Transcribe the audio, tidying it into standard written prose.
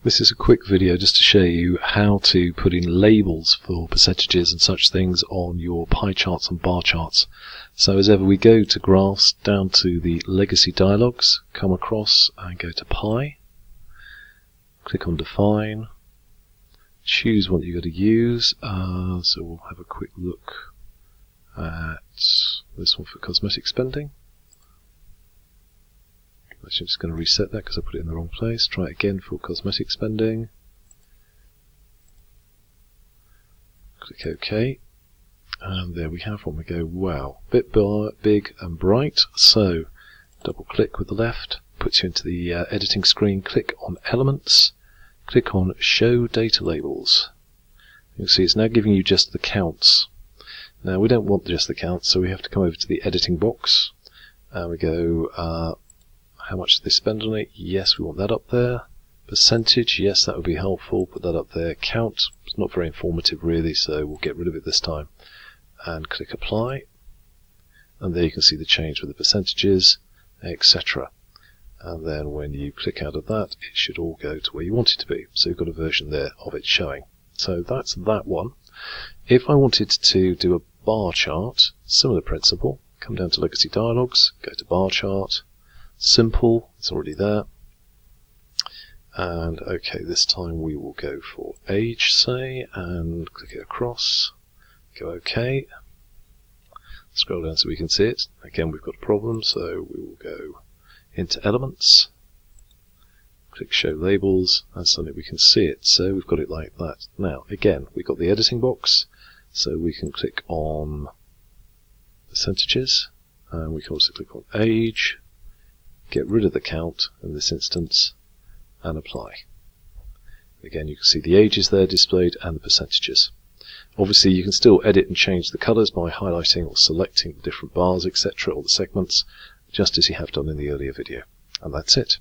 This is a quick video just to show you how to put in labels for percentages and such things on your pie charts and bar charts. So as ever, we go to graphs, down to the legacy dialogues, come across and go to pie, click on define, choose what you're going to use. So we'll have a quick look at this one for cosmetic spending. Actually, I'm just going to reset that because I put it in the wrong place. Try it again for cosmetic spending. Click OK. And there we have one. We go, wow, bit big and bright. So double click with the left, puts you into the editing screen. Click on Elements, click on Show Data Labels. You'll see it's now giving you just the counts. Now we don't want just the counts, so we have to come over to the editing box and we go, how much do they spend on it? Yes, we want that up there. Percentage, yes, that would be helpful. Put that up there. Count, it's not very informative really, so we'll get rid of it this time. And click Apply. And there you can see the change with the percentages, etc. And then when you click out of that, it should all go to where you want it to be. So you've got a version there of it showing. So that's that one. If I wanted to do a bar chart, similar principle, come down to Legacy Dialogues, go to Bar Chart, Simple, it's already there. And okay, this time we will go for age, say, and click it across. Go OK. Scroll down so we can see it. Again, we've got a problem, so we will go into Elements, click Show Labels, and suddenly we can see it. So we've got it like that. Now, again, we've got the editing box, so we can click on percentages, and we can also click on age, get rid of the count in this instance, and apply. Again, you can see the ages there displayed and the percentages. Obviously, you can still edit and change the colours by highlighting or selecting the different bars, etc., or the segments, just as you have done in the earlier video. And that's it.